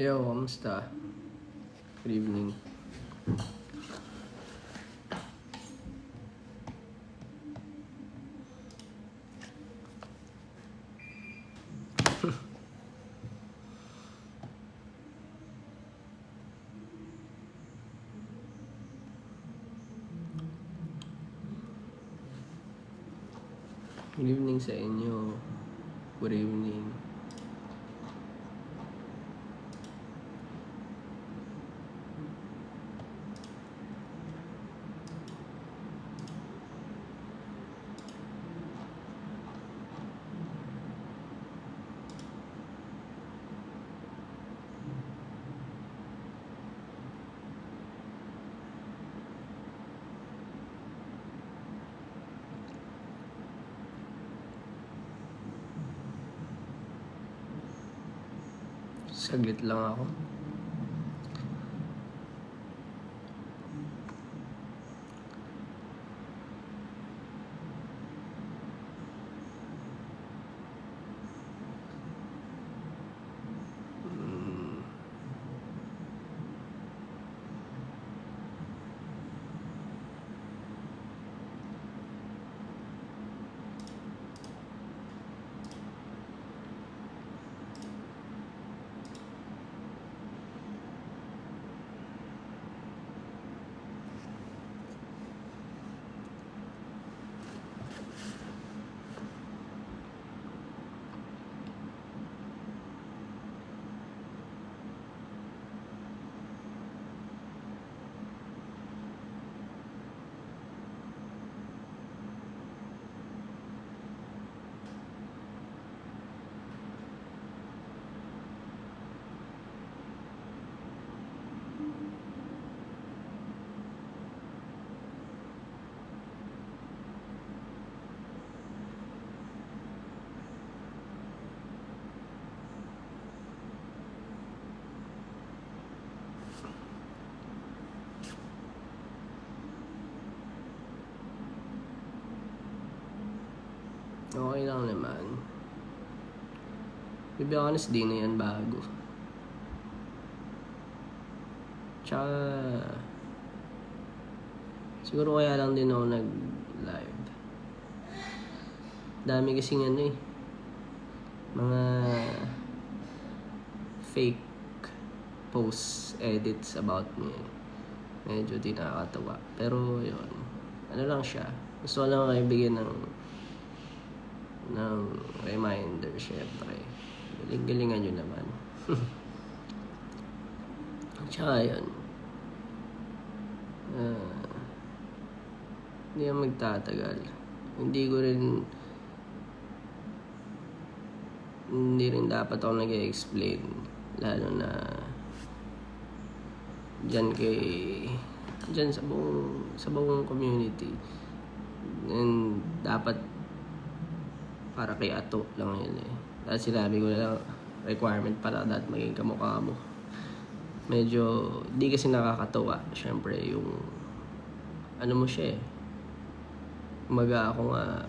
Yo, kamusta? Good evening. Good evening sa inyo. Good evening. Saglit lang ako. Okay lang naman. To be honest, di na yan bago. Tsaka, siguro kaya lang din ako nag-live. Dami kasing mga fake posts, edits about me. Medyo di nakakatawa. Pero yun, ano lang siya. Gusto ko lang kayo bigyan ng reminder, syempre. Galing-galingan nyo naman. Tsaka yun. Hindi yan magtatagal. Hindi rin dapat ako nag-explain. Lalo na dyan sa buong community. And dapat para kay Ato lang yun eh. Dahil sinabi ko na lang, requirement para dapat maging kamukha mo. Medyo, di kasi nakakatawa. Siyempre, yung, ano mo siya eh. Kumaga ako nga,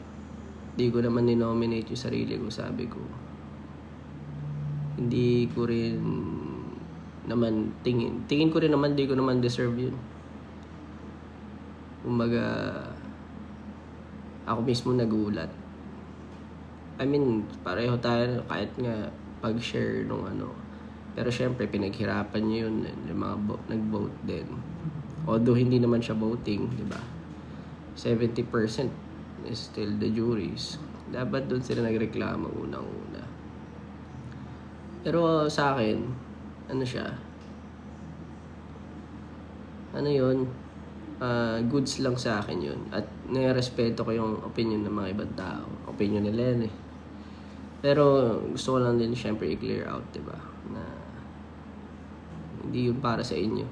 di ko naman ninominate yung sarili ko, sabi ko. Hindi ko rin naman tingin ko rin naman, di ko naman deserve yun. Kumaga, ako mismo nagulat. I mean, pareho tayo kahit nga pag-share nung ano. Pero syempre, pinaghirapan niyo yun. Yung mga nag-vote din. Although hindi naman siya voting, di ba? 70% is still the juries. Dapat doon sila nagreklamo unang-una. Pero sa akin, ano siya? Ano yun? Goods lang sa akin yun. At nirespeto ko yung opinion ng mga ibang tao. Opinion nila yan eh. Pero gusto ko lang din syempre i-clear out, diba? Na hindi yun para sa inyo.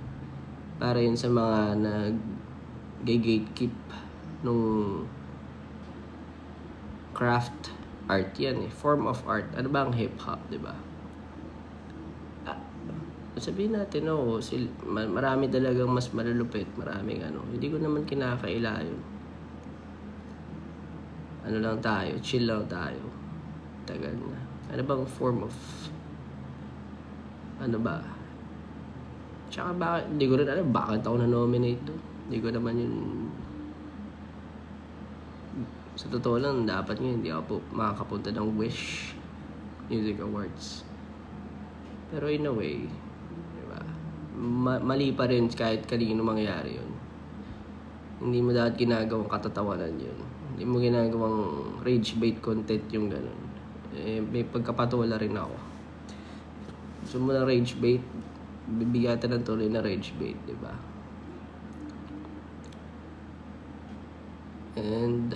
Para yun sa mga nag-gatekeep nung craft art yan eh. Form of art. Ano ba ang hip-hop, diba? Sabihin natin, marami talagang mas malulupit. Maraming Hindi ko naman kinakaila yun. Ano lang tayo, chill lang tayo. Tagal na. Ano bang form of Ano ba? Tsaka bakit, hindi ko rin alam bakit ako na-nominate doon. Hindi ko naman yun, sa totoo lang, dapat nga hindi ako po makakapunta ng Wish Music Awards. Pero in a way, diba, mali pa rin kahit kanino mangyari yun. Hindi mo dapat ginagawang katatawanan yun. Hindi mo ginagawang rage bait content yung ganun. May pagkapatula rin ako. Gusto mo ng rage bait, bibigatan ng tuloy na rage bait, diba? And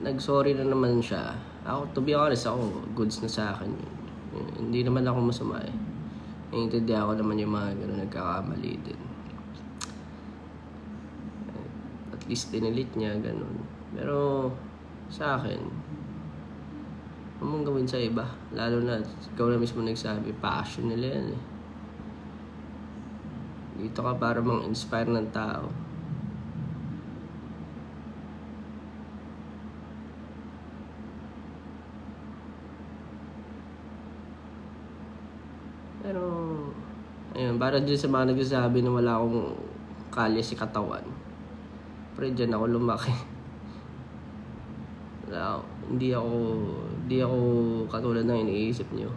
nag-sorry na naman siya. Ako, to be honest, ako, goods na sa akin yun. Hindi naman ako masama eh. Naiintindihan ko naman yung mga gano'n nagkakamali din. At least dinilit niya, gano'n. Pero sa akin, ano mong gawin sa iba? Lalo na, ikaw na mismo nagsabi, passion nila yan eh. Dito ka para mang-inspire ng tao. Pero, ayun, para dyan sa mga nagsasabi na wala akong kalye si katawan. Pero dyan ako lumaki. Hindi ako katulad ng iniisip nyo.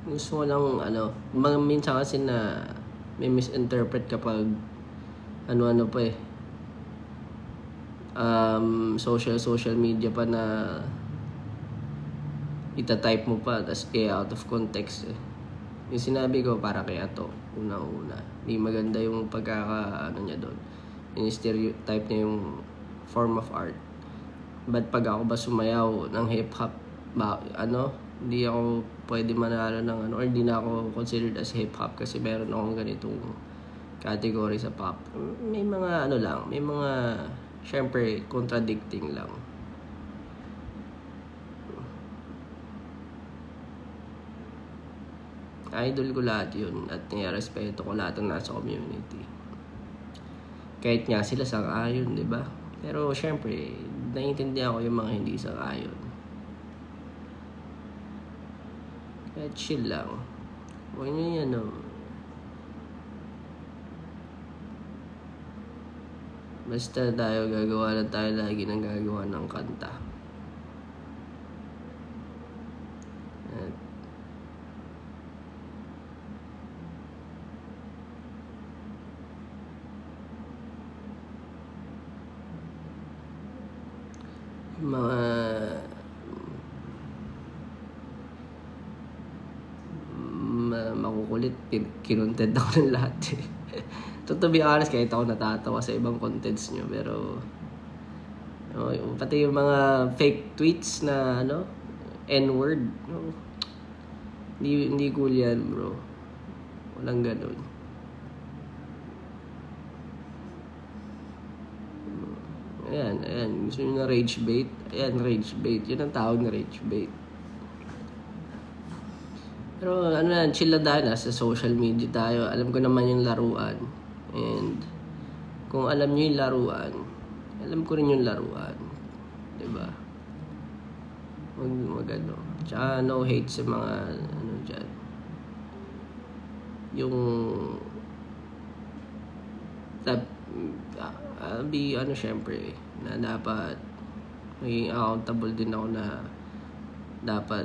Gusto ko lang, minsan kasi na may misinterpret kapag ano-ano pa eh. Social media pa na itatype mo pa tas out of context eh. Yung sinabi ko para kay Ato, una-una. Hindi maganda yung niya doon. Yung stereotype niya yung form of art. But pag ako ba sumayaw ng hip-hop, hindi ako pwede manalo ng or hindi na ako considered as hip-hop kasi meron akong ganitong category sa pop. May mga may mga syempre, contradicting lang. Idol ko lahat yun at nirespeto ko lahat ng nasa community. Kahit nga sila sang-ayon, di ba? Pero syempre, naiintindihan ko yung mga hindi sang-ayon. Kahit chill lang. Huwag nyo yan, basta tayo gagawa lang tayo lagi ng gagawa ng kanta. At mga makukulit, kinontent ako ng lahat eh. To be honest, kahit ako natatawa sa ibang contents nyo, pero pati yung mga fake tweets na N-word, hindi cool yan, bro. Walang ganun. Ayan, gusto nyo na rage bait? Ayan, rage bait. Yun ang tawag na rage bait. Pero chill na tayo, sa social media tayo. Alam ko naman yung laruan. And kung alam nyo yung laruan, alam ko rin yung laruan. Diba? Magano. Tsaka no hate sa mga dyan. Yung syempre na dapat maging accountable din ako na dapat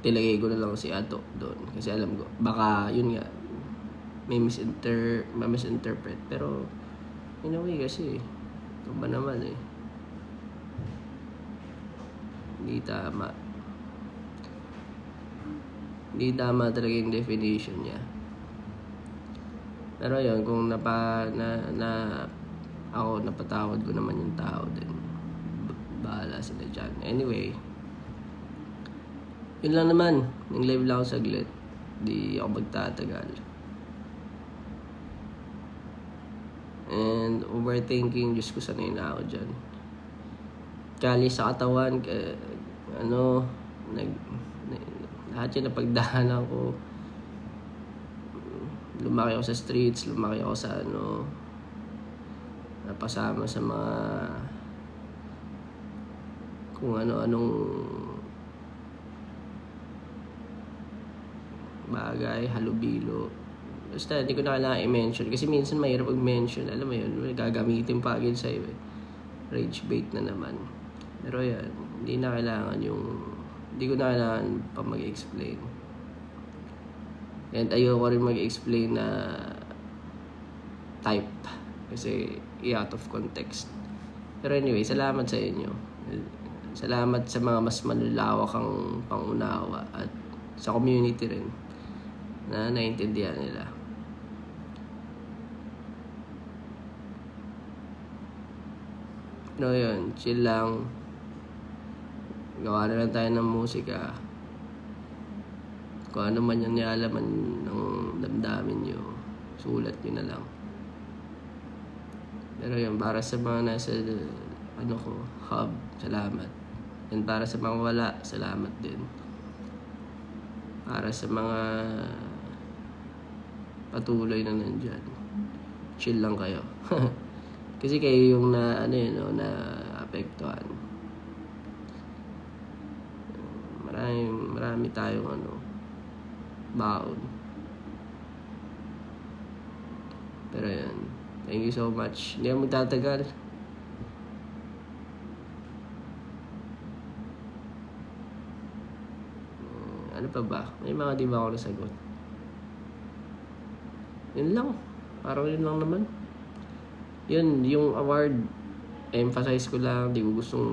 tilagay ko na lang si Ato doon kasi alam ko baka yun nga may misinterpret pero in a way kasi ito ba naman eh hindi tama talaga yung definition niya. Pero yun, kung ako napatawad ko naman yung tao din, bahala sila dyan. Anyway, yun lang naman. Yung live lang ako saglit. Di ako magtatagal. And overthinking, Diyos ko, sanay na ako dyan. Kali sa katawan, lahat yun napagdahanan ko. Lumaki ako sa streets, lumaki ako sa napasama sa mga kung ano-anong bagay, halubilo. Basta hindi ko na kailangan i-mention kasi minsan mahirap mag-mention, alam mo yun, gagamitin pa agad sa'yo eh. Rage bait na naman. Pero yan, hindi ko na kailangan pa mag-explain. And ayoko rin mag-explain na type kasi out of context. Pero anyway, salamat sa inyo. Salamat sa mga mas malulawak ang pangunawa at sa community rin na naintindihan nila. No, yun, chill lang. Gawa na lang tayo ng musika. Kung ano man yung nialaman ng damdamin nyo, sulat nyo na lang. Pero yun, para sa mga nasa hub, salamat. And para sa mga wala, salamat din. Para sa mga patuloy na nandyan, chill lang kayo. Kasi kayo yung na apektuhan. Marami tayong baon. Pero yan, thank you so much. Hindi ako magtatagal. Ano pa ba? May mga di ba ako nasagot? Yun lang. Parang yun lang naman. Yun, yung award, emphasize ko lang, di ko gustong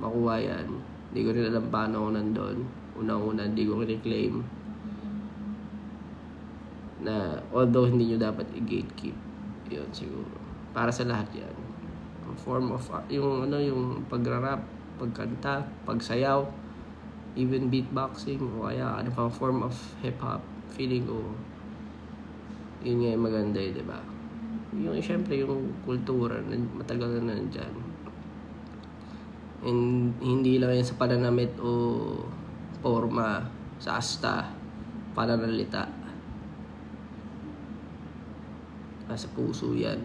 makuha yan. Di ko rin alam paano ako nandun. Unang-una, di ko claim na although hindi nyo dapat i-gatekeep. Yun, siguro. Para sa lahat yan. Ang form of, yung pagra-rap, pagkanta, pagsayaw, even beatboxing, o kaya ano pang form of hip-hop, feeling ko, yun nga yung maganda eh, diba? Yung syempre yung kultura matagal na nandyan, and hindi lang yan sa pananamit o forma, sa asta, pananalita, sa puso yan,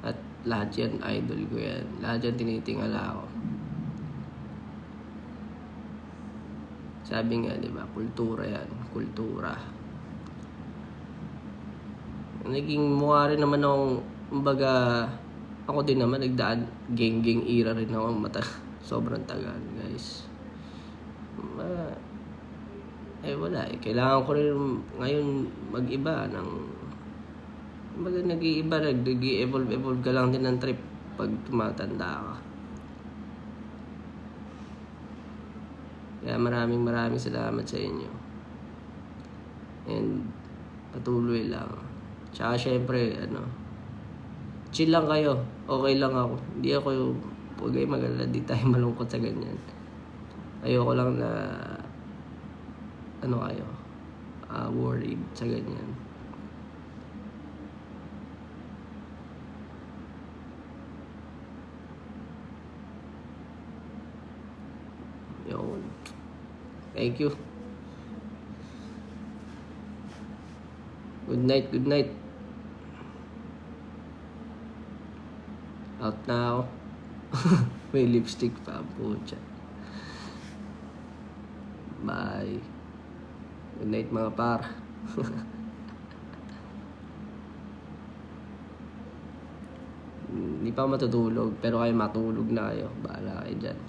at lahat yan idol ko yan, lahat yan tinitingala ko. Sabi nga diba, kultura yan, kultura. Naging mukha rin naman akong, kumbaga, ako din naman, nagdaan, gang era rin ako, sobrang tagal, guys. Wala eh. Kailangan ko rin ngayon mag-iba ng, kumbaga, nag-iiba, nag-evolve ka lang din ng trip pag tumatanda ka. Kaya maraming salamat sa inyo. And patuloy lang. Tsaka syempre, chill lang kayo. Okay lang ako. Hindi ako huwag kayo mag-alala. Di tayo malungkot sa ganyan. Ayoko lang na kayo, worried sa ganyan. Yun. Thank you. Good night. Out na ako. May lipstick pa. Pucha. Bye. Good night mga par. Hindi pa matutulog, pero kayo matulog na kayo. Bahala kayo dyan.